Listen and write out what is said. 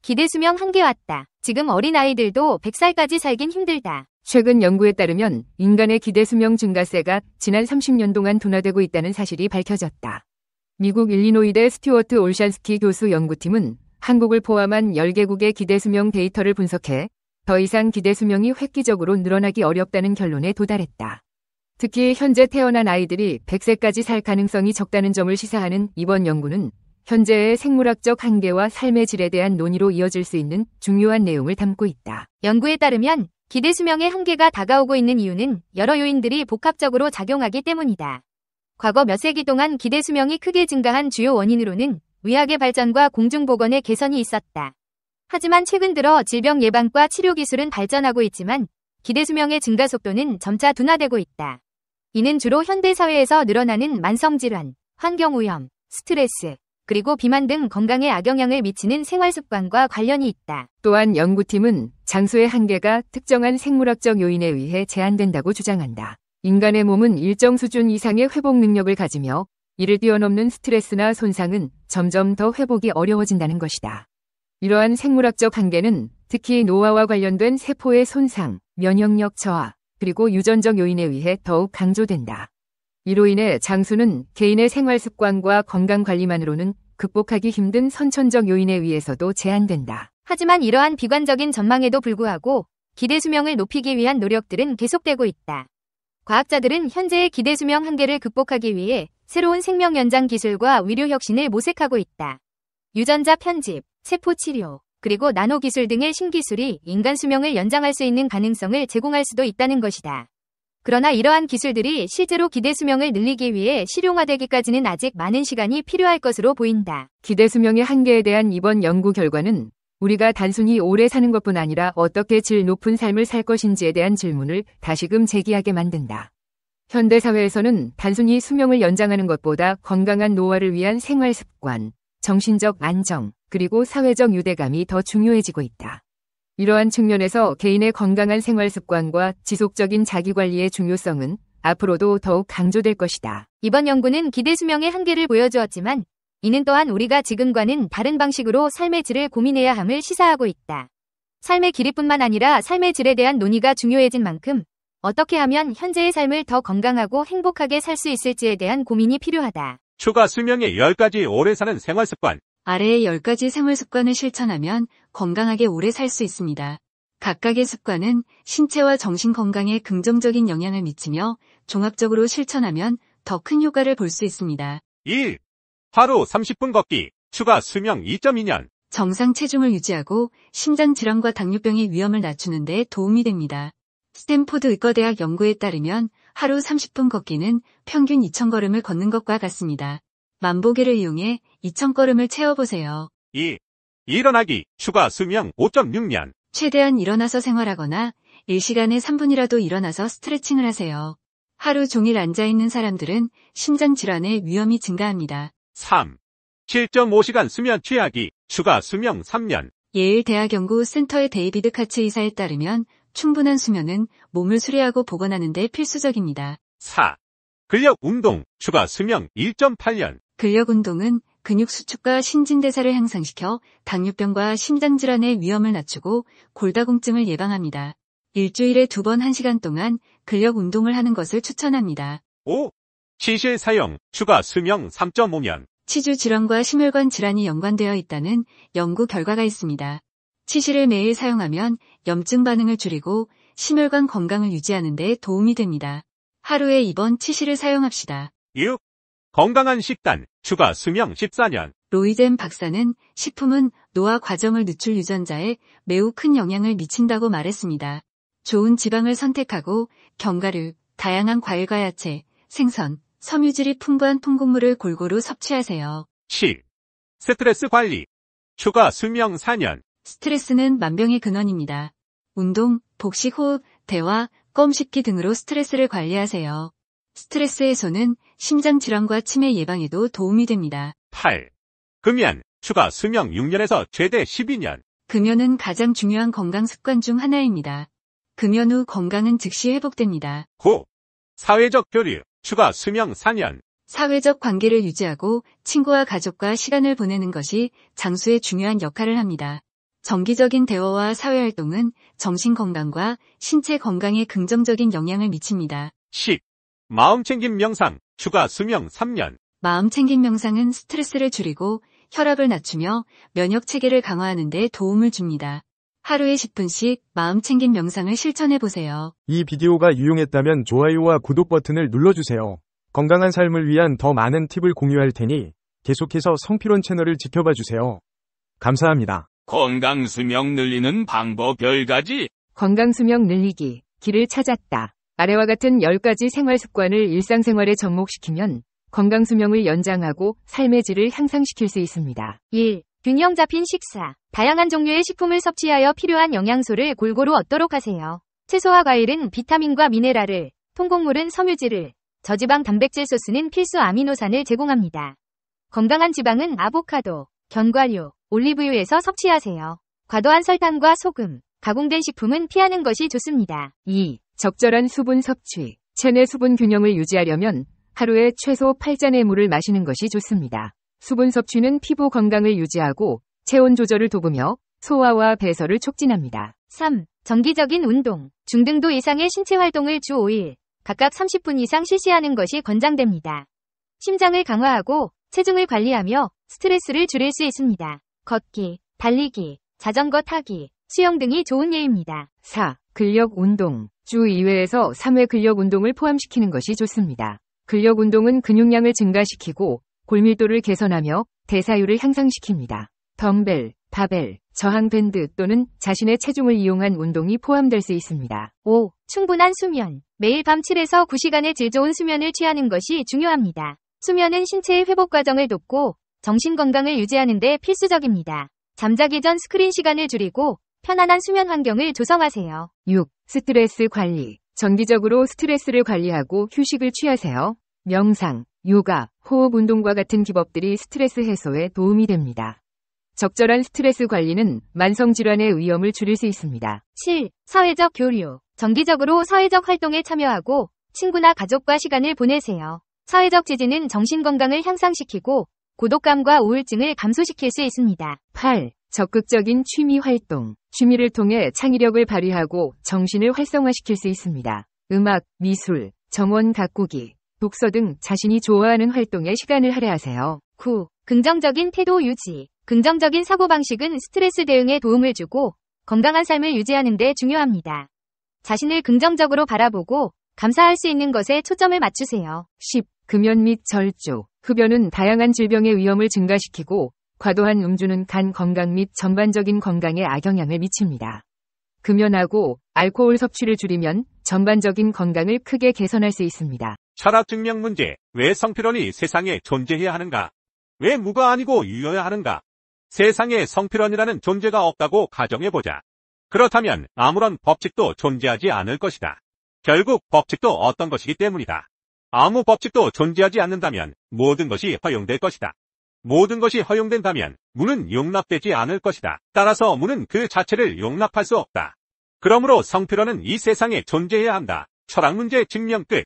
기대수명 한계 왔다. 지금 어린아이들도 100살까지 살긴 힘들다. 최근 연구에 따르면 인간의 기대수명 증가세가 지난 30년 동안 둔화되고 있다는 사실이 밝혀졌다. 미국 일리노이대 스튜어트 올샨스키 교수 연구팀은 한국을 포함한 10개국의 기대수명 데이터를 분석해 더 이상 기대수명이 획기적으로 늘어나기 어렵다는 결론에 도달했다. 특히 현재 태어난 아이들이 100세까지 살 가능성이 적다는 점을 시사하는 이번 연구는 현재의 생물학적 한계와 삶의 질에 대한 논의로 이어질 수 있는 중요한 내용을 담고 있다. 연구에 따르면 기대수명의 한계가 다가오고 있는 이유는 여러 요인들이 복합적으로 작용하기 때문이다. 과거 몇 세기 동안 기대수명이 크게 증가한 주요 원인으로는 의학의 발전과 공중보건의 개선이 있었다. 하지만 최근 들어 질병 예방과 치료 기술은 발전하고 있지만 기대수명의 증가 속도는 점차 둔화되고 있다. 이는 주로 현대사회에서 늘어나는 만성질환, 환경오염, 스트레스, 그리고 비만 등 건강에 악영향을 미치는 생활습관과 관련이 있다. 또한 연구팀은 장수의 한계가 특정한 생물학적 요인에 의해 제한된다고 주장한다. 인간의 몸은 일정 수준 이상의 회복 능력을 가지며 이를 뛰어넘는 스트레스나 손상은 점점 더 회복이 어려워진다는 것이다. 이러한 생물학적 한계는 특히 노화와 관련된 세포의 손상, 면역력 저하, 그리고 유전적 요인에 의해 더욱 강조된다. 이로 인해 장수는 개인의 생활습관과 건강관리만으로는 극복하기 힘든 선천적 요인에 의해서도 제한된다. 하지만 이러한 비관적인 전망에도 불구하고 기대수명을 높이기 위한 노력들은 계속되고 있다. 과학자들은 현재의 기대수명 한계를 극복하기 위해 새로운 생명 연장 기술과 의료 혁신을 모색하고 있다. 유전자 편집, 세포 치료, 그리고 나노 기술 등의 신기술이 인간 수명을 연장할 수 있는 가능성을 제공할 수도 있다는 것이다. 그러나 이러한 기술들이 실제로 기대수명을 늘리기 위해 실용화되기까지는 아직 많은 시간이 필요할 것으로 보인다. 기대수명의 한계에 대한 이번 연구 결과는 우리가 단순히 오래 사는 것뿐 아니라 어떻게 질 높은 삶을 살 것인지에 대한 질문을 다시금 제기하게 만든다. 현대사회에서는 단순히 수명을 연장하는 것보다 건강한 노화를 위한 생활습관, 정신적 안정, 그리고 사회적 유대감이 더 중요해지고 있다. 이러한 측면에서 개인의 건강한 생활습관과 지속적인 자기관리의 중요성은 앞으로도 더욱 강조될 것이다. 이번 연구는 기대수명의 한계를 보여주었지만 이는 또한 우리가 지금과는 다른 방식으로 삶의 질을 고민해야 함을 시사하고 있다. 삶의 길이뿐만 아니라 삶의 질에 대한 논의가 중요해진 만큼 어떻게 하면 현재의 삶을 더 건강하고 행복하게 살 수 있을지에 대한 고민이 필요하다. 추가 수명의 10가지 오래 사는 생활습관. 아래의 10가지 생활습관을 실천하면 건강하게 오래 살 수 있습니다. 각각의 습관은 신체와 정신 건강에 긍정적인 영향을 미치며 종합적으로 실천하면 더 큰 효과를 볼 수 있습니다. 1. 하루 30분 걷기. 추가 수명 2.2년. 정상 체중을 유지하고 심장질환과 당뇨병의 위험을 낮추는 데 도움이 됩니다. 스탠포드 의과대학 연구에 따르면 하루 30분 걷기는 평균 2,000걸음을 걷는 것과 같습니다. 만보계를 이용해 2,000걸음을 채워보세요. 2. 일어나기. 추가 수명 5.6년. 최대한 일어나서 생활하거나 1시간에 3분이라도 일어나서 스트레칭을 하세요. 하루 종일 앉아있는 사람들은 심장질환의 위험이 증가합니다. 3. 7.5시간 수면 취하기. 추가 수명 3년. 예일 대학 연구센터의 데이비드 카츠 의사에 따르면 충분한 수면은 몸을 수리하고 복원하는 데 필수적입니다. 4. 근력 운동. 추가 수명 1.8년. 근력 운동은 근육 수축과 신진대사를 향상시켜 당뇨병과 심장질환의 위험을 낮추고 골다공증을 예방합니다. 일주일에 2번 1시간 동안 근력 운동을 하는 것을 추천합니다. 5. 치실 사용. 추가 수명 3.5년. 치주 질환과 심혈관 질환이 연관되어 있다는 연구 결과가 있습니다. 치실을 매일 사용하면 염증 반응을 줄이고 심혈관 건강을 유지하는 데 도움이 됩니다. 하루에 2번 치실을 사용합시다. 6. 건강한 식단. 추가 수명 14년. 로이젠 박사는 식품은 노화 과정을 늦출 유전자에 매우 큰 영향을 미친다고 말했습니다. 좋은 지방을 선택하고 견과류, 다양한 과일과 야채, 생선, 섬유질이 풍부한 통곡물을 골고루 섭취하세요. 7. 스트레스 관리. 추가 수명 4년. 스트레스는 만병의 근원입니다. 운동, 복식 호흡, 대화, 껌 씹기 등으로 스트레스를 관리하세요. 스트레스 해소는 심장질환과 치매 예방에도 도움이 됩니다. 8. 금연. 추가 수명 6년에서 최대 12년. 금연은 가장 중요한 건강 습관 중 하나입니다. 금연 후 건강은 즉시 회복됩니다. 9. 사회적 교류. 추가 수명 4년. 사회적 관계를 유지하고 친구와 가족과 시간을 보내는 것이 장수의 중요한 역할을 합니다. 정기적인 대화와 사회활동은 정신건강과 신체 건강에 긍정적인 영향을 미칩니다. 10. 마음챙김 명상, 추가 수명 3년. 마음챙김 명상은 스트레스를 줄이고 혈압을 낮추며 면역체계를 강화하는 데 도움을 줍니다. 하루에 10분씩 마음챙김 명상을 실천해 보세요. 이 비디오가 유용했다면 좋아요와 구독 버튼을 눌러주세요. 건강한 삶을 위한 더 많은 팁을 공유할 테니 계속해서 성필원 채널을 지켜봐 주세요. 감사합니다. 건강 수명 늘리는 방법 10가지. 건강 수명 늘리기, 길을 찾았다. 아래와 같은 10가지 생활 습관을 일상생활에 접목시키면 건강 수명을 연장하고 삶의 질을 향상시킬 수 있습니다. 1. 균형 잡힌 식사. 다양한 종류의 식품을 섭취하여 필요한 영양소를 골고루 얻도록 하세요. 채소와 과일은 비타민과 미네랄을, 통곡물은 섬유질을, 저지방 단백질 소스는 필수 아미노산을 제공합니다. 건강한 지방은 아보카도, 견과류, 올리브유에서 섭취하세요. 과도한 설탕과 소금, 가공된 식품은 피하는 것이 좋습니다. 2. 적절한 수분 섭취. 체내 수분 균형을 유지하려면 하루에 최소 8잔의 물을 마시는 것이 좋습니다. 수분 섭취는 피부 건강을 유지하고 체온 조절을 돕으며 소화와 배설을 촉진합니다. 3. 정기적인 운동. 중등도 이상의 신체 활동을 주 5일, 각각 30분 이상 실시하는 것이 권장됩니다. 심장을 강화하고 체중을 관리하며 스트레스를 줄일 수 있습니다. 걷기, 달리기, 자전거 타기, 수영 등이 좋은 예입니다. 4. 근력 운동. 주 2회에서 3회 근력 운동을 포함시키는 것이 좋습니다. 근력 운동은 근육량을 증가시키고 골밀도를 개선하며 대사율을 향상시킵니다. 덤벨, 바벨, 저항밴드 또는 자신의 체중을 이용한 운동이 포함될 수 있습니다. 5. 충분한 수면. 매일 밤 7에서 9시간의 질 좋은 수면을 취하는 것이 중요합니다. 수면은 신체의 회복 과정을 돕고 정신 건강을 유지하는 데 필수적입니다. 잠자기 전 스크린 시간을 줄이고 편안한 수면 환경을 조성하세요. 6. 스트레스 관리. 정기적으로 스트레스를 관리하고 휴식을 취하세요. 명상, 요가, 호흡 운동과 같은 기법들이 스트레스 해소에 도움이 됩니다. 적절한 스트레스 관리는 만성질환의 위험을 줄일 수 있습니다. 7. 사회적 교류. 정기적으로 사회적 활동에 참여하고 친구나 가족과 시간을 보내세요. 사회적 지지는 정신 건강을 향상시키고 고독감과 우울증을 감소시킬 수 있습니다. 8. 적극적인 취미 활동. 취미를 통해 창의력을 발휘하고 정신을 활성화시킬 수 있습니다. 음악, 미술, 정원 가꾸기, 독서 등 자신이 좋아하는 활동에 시간을 할애하세요. 9. 긍정적인 태도 유지. 긍정적인 사고방식은 스트레스 대응에 도움을 주고 건강한 삶을 유지하는 데 중요합니다. 자신을 긍정적으로 바라보고 감사할 수 있는 것에 초점을 맞추세요. 10. 금연 및 절조. 흡연은 다양한 질병의 위험을 증가시키고 과도한 음주는 간 건강 및 전반적인 건강에 악영향을 미칩니다. 금연하고 알코올 섭취를 줄이면 전반적인 건강을 크게 개선할 수 있습니다. 철학 증명 문제. 왜 성필원이 세상에 존재해야 하는가? 왜 무가 아니고 유여야 하는가? 세상에 성필원이라는 존재가 없다고 가정해보자. 그렇다면 아무런 법칙도 존재하지 않을 것이다. 결국 법칙도 어떤 것이기 때문이다. 아무 법칙도 존재하지 않는다면 모든 것이 허용될 것이다. 모든 것이 허용된다면 무는 용납되지 않을 것이다. 따라서 무는 그 자체를 용납할 수 없다. 그러므로 성필원은 이 세상에 존재해야 한다. 철학 문제 증명 끝.